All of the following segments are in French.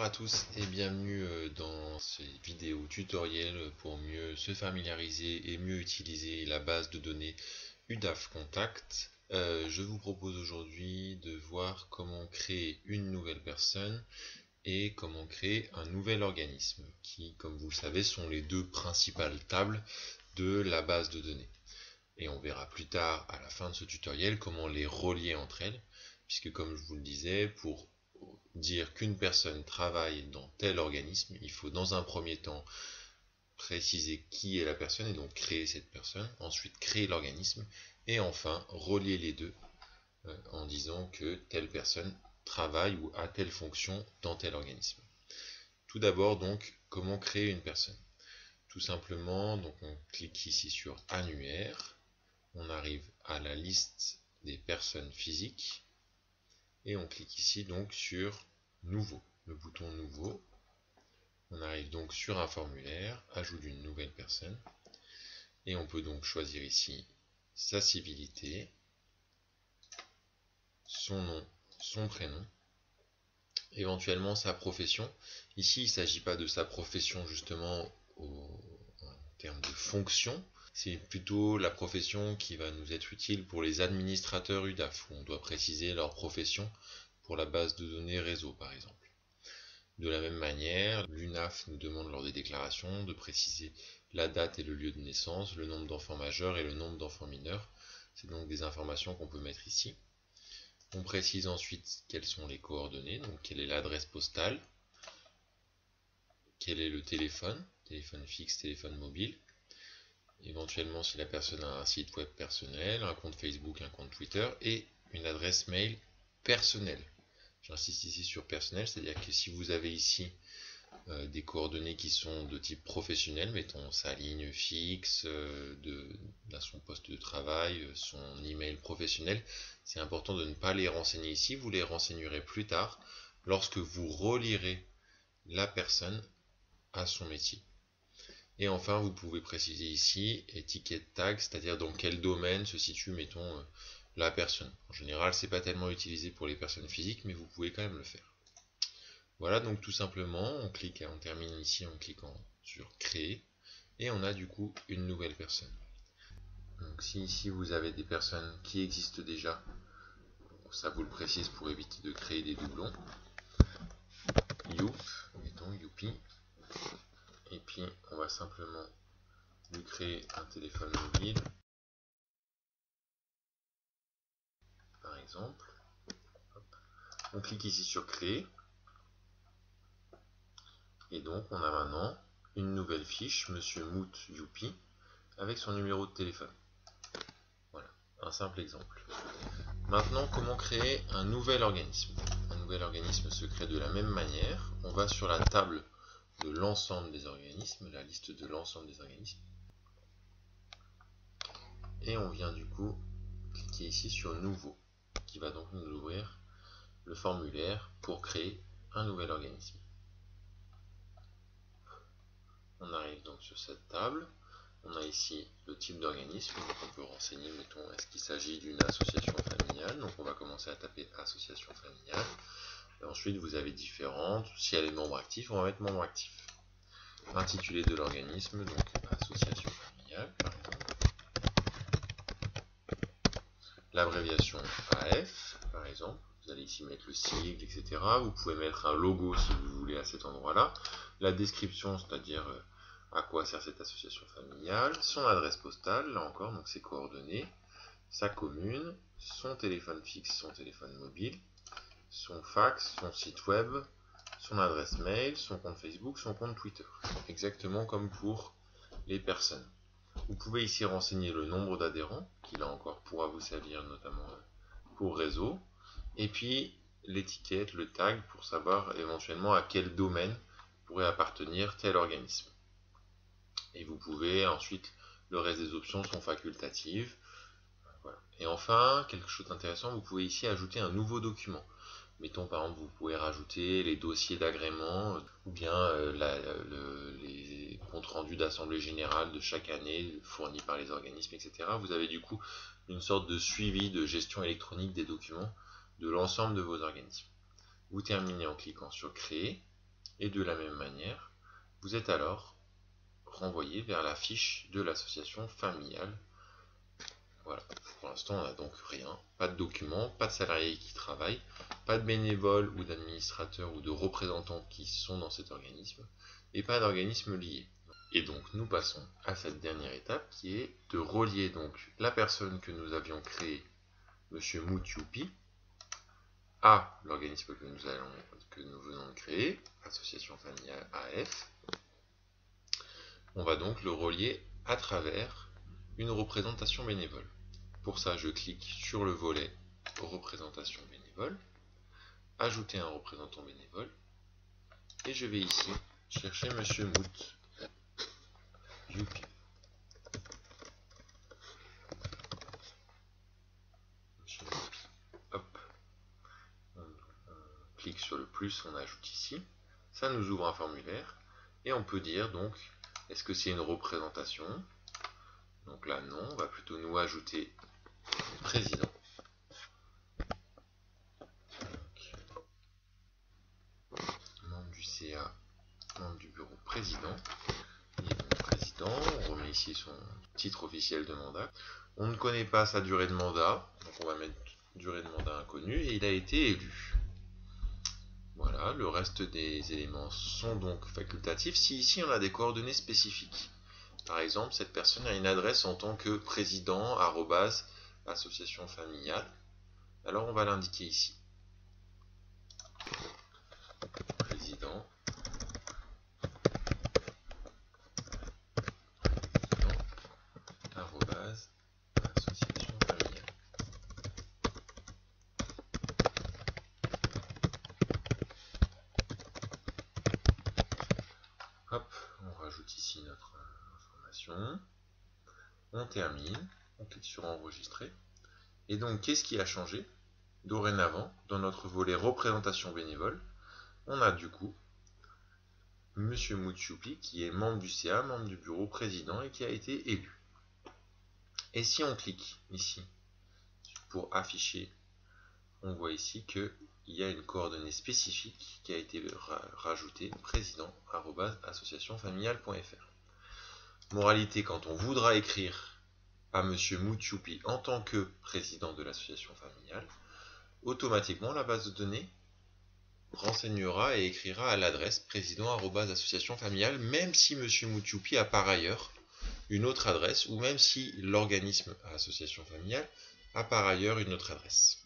Bonjour à tous et bienvenue dans cette vidéo tutoriel pour mieux se familiariser et mieux utiliser la base de données UDAF Contact. Je vous propose aujourd'hui de voir comment créer une nouvelle personne et comment créer un nouvel organisme qui, comme vous le savez, sont les deux principales tables de la base de données. Et on verra plus tard à la fin de ce tutoriel comment les relier entre elles, puisque comme je vous le disais, pour dire qu'une personne travaille dans tel organisme, il faut dans un premier temps préciser qui est la personne et donc créer cette personne, ensuite créer l'organisme et enfin relier les deux en disant que telle personne travaille ou a telle fonction dans tel organisme. Tout d'abord donc, comment créer une personne? Tout simplement, donc on clique ici sur annuaire, on arrive à la liste des personnes physiques et on clique ici donc sur nouveau, le bouton nouveau. On arrive donc sur un formulaire, ajout d'une nouvelle personne, et on peut donc choisir ici sa civilité, son nom, son prénom, éventuellement sa profession. Ici il ne s'agit pas de sa profession justement en termes de fonction, c'est plutôt la profession qui va nous être utile pour les administrateurs UDAF, où on doit préciser leur profession pour la base de données réseau par exemple. De la même manière, l'UNAF nous demande lors des déclarations de préciser la date et le lieu de naissance, le nombre d'enfants majeurs et le nombre d'enfants mineurs. C'est donc des informations qu'on peut mettre ici. On précise ensuite quelles sont les coordonnées, donc quelle est l'adresse postale, quel est le téléphone, téléphone fixe, téléphone mobile, éventuellement si la personne a un site web personnel, un compte Facebook, un compte Twitter et une adresse mail personnelle. J'insiste ici sur personnel, c'est-à-dire que si vous avez ici des coordonnées qui sont de type professionnel, mettons sa ligne fixe, son poste de travail, son email professionnel, c'est important de ne pas les renseigner ici, vous les renseignerez plus tard lorsque vous relierez la personne à son métier. Et enfin, vous pouvez préciser ici étiquette tag, c'est-à-dire dans quel domaine se situe, mettons, la personne. En général, c'est pas tellement utilisé pour les personnes physiques, mais vous pouvez quand même le faire. Voilà, donc tout simplement, on termine ici en cliquant sur créer, et on a du coup une nouvelle personne. Donc si ici vous avez des personnes qui existent déjà, ça vous le précise pour éviter de créer des doublons. Youp, mettons Youpi, et puis on va simplement lui créer un téléphone mobile, par exemple. On clique ici sur créer, et donc on a maintenant une nouvelle fiche, Monsieur Mout Youpi, avec son numéro de téléphone. Voilà, un simple exemple. Maintenant, comment créer un nouvel organisme? Un nouvel organisme se crée de la même manière. On va sur la table de l'ensemble des organismes, la liste de l'ensemble des organismes. Et on vient du coup cliquer ici sur nouveau, qui va donc nous ouvrir le formulaire pour créer un nouvel organisme. On arrive donc sur cette table. On a ici le type d'organisme, donc on peut renseigner, mettons, est-ce qu'il s'agit d'une association familiale. Donc on va commencer à taper association familiale. Et ensuite vous avez différentes, si elle est membre actif, on va mettre membre actif. Intitulé de l'organisme, donc association familiale par exemple. L'abréviation AF par exemple, vous allez ici mettre le sigle, etc. Vous pouvez mettre un logo si vous voulez à cet endroit-là. La description, c'est-à-dire à quoi sert cette association familiale, son adresse postale, là encore, donc ses coordonnées, sa commune, son téléphone fixe, son téléphone mobile, son fax, son site web, son adresse mail, son compte Facebook, son compte Twitter. Exactement comme pour les personnes. Vous pouvez ici renseigner le nombre d'adhérents, qui là encore pourra vous servir notamment pour réseau, et puis l'étiquette, le tag, pour savoir éventuellement à quel domaine pourrait appartenir tel organisme. Et vous pouvez ensuite, le reste des options sont facultatives. Voilà. Et enfin, quelque chose d'intéressant, vous pouvez ici ajouter un nouveau document. Mettons par exemple, vous pouvez rajouter les dossiers d'agrément ou bien les comptes rendus d'assemblée générale de chaque année fournis par les organismes, etc. Vous avez du coup une sorte de suivi de gestion électronique des documents de l'ensemble de vos organismes. Vous terminez en cliquant sur créer Et de la même manière, vous êtes alors renvoyé vers la fiche de l'association familiale. Voilà, pour l'instant on n'a donc rien, pas de documents, pas de salariés qui travaillent, pas de bénévoles ou d'administrateurs ou de représentants qui sont dans cet organisme, et pas d'organisme lié. Et donc nous passons à cette dernière étape qui est de relier donc la personne que nous avions créée, Monsieur Moutchoupi, à l'organisme que nous venons de créer, Association Familiale AF. On va donc le relier à travers une représentation bénévole. Pour ça, je clique sur le volet représentation bénévole, ajouter un représentant bénévole, et je vais ici chercher Monsieur Moutchoupi. Hop, on clique sur le plus, on ajoute ici, ça nous ouvre un formulaire, et on peut dire donc, est-ce que c'est une représentation? Donc là non, on va plutôt nous ajouter président. Membre du CA, membre du bureau président. Il est donc président, on remet ici son titre officiel de mandat. On ne connaît pas sa durée de mandat, donc on va mettre durée de mandat inconnue, et il a été élu. Voilà, le reste des éléments sont donc facultatifs. Si ici on a des coordonnées spécifiques, par exemple, cette personne a une adresse en tant que président @association familiale, alors on va l'indiquer ici. Président association familiale. Hop, on rajoute ici notre information. On termine, on clique sur enregistrer. Et donc, qu'est-ce qui a changé? Dorénavant, dans notre volet représentation bénévole, on a du coup Monsieur Moutchoupi qui est membre du CA, membre du bureau président et qui a été élu. Et si on clique ici pour afficher, on voit ici qu'il y a une coordonnée spécifique qui a été rajoutée, président@associationfamiliale.fr. Moralité, quand on voudra écrire à Monsieur Moutchoupi en tant que président de l'association familiale, automatiquement la base de données renseignera et écrira à l'adresse président@associationfamiliale, même si Monsieur Moutchoupi a par ailleurs une autre adresse, ou même si l'organisme association familiale a par ailleurs une autre adresse.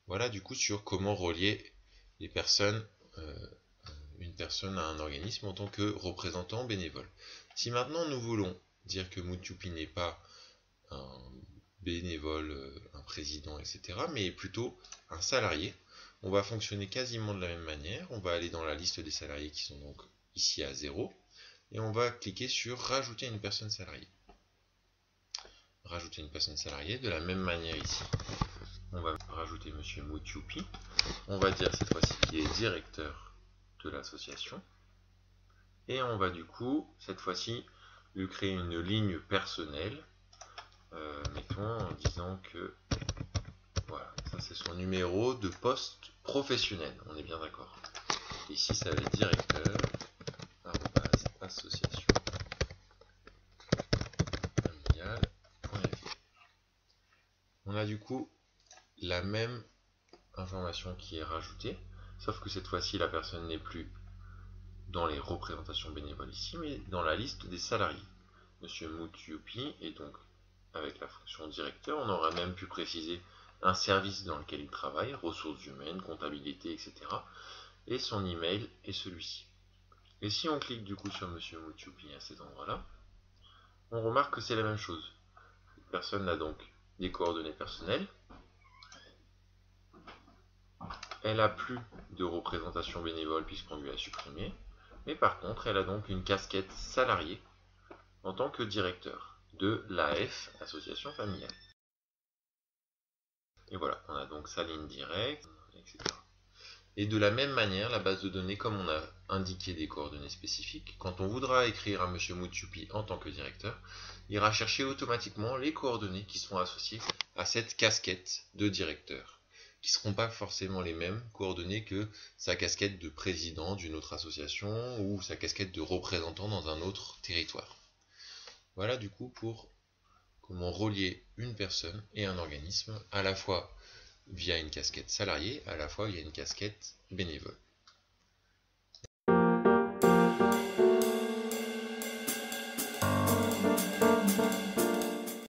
Voilà du coup sur comment relier les personnes, une personne à un organisme en tant que représentant bénévole. Si maintenant nous voulons dire que Moutchoupi n'est pas un bénévole, un président, etc., mais plutôt un salarié, on va fonctionner quasiment de la même manière. On va aller dans la liste des salariés qui sont donc ici à 0, et on va cliquer sur rajouter une personne salariée. Rajouter une personne salariée de la même manière ici. On va rajouter Monsieur Moutchoupi. On va dire cette fois-ci qu'il est directeur de l'association. Et on va du coup, cette fois-ci, lui créer une ligne personnelle. Mettons en disant que voilà, ça c'est son numéro de poste professionnel, on est bien d'accord. Ici ça va être directeur association familiale.fr. On a du coup la même information qui est rajoutée, sauf que cette fois-ci la personne n'est plus dans les représentations bénévoles ici, mais dans la liste des salariés. Monsieur Moutchoupi est donc avec la fonction directeur. On aurait même pu préciser un service dans lequel il travaille, ressources humaines, comptabilité, etc. Et son email est celui-ci. Et si on clique du coup sur Monsieur Moutchoupi à cet endroit-là, on remarque que c'est la même chose. Cette personne a donc des coordonnées personnelles. Elle n'a plus de représentation bénévole puisqu'on lui a supprimé. Mais par contre, elle a donc une casquette salariée en tant que directeur de l'AF, Association Familiale. Et voilà, on a donc sa ligne directe, etc. Et de la même manière, la base de données, comme on a indiqué des coordonnées spécifiques, quand on voudra écrire à Monsieur Moutchoupi en tant que directeur, il ira chercher automatiquement les coordonnées qui sont associées à cette casquette de directeur. qui ne seront pas forcément les mêmes coordonnées que sa casquette de président d'une autre association ou sa casquette de représentant dans un autre territoire. Voilà du coup pour comment relier une personne et un organisme à la fois via une casquette salariée, à la fois via une casquette bénévole.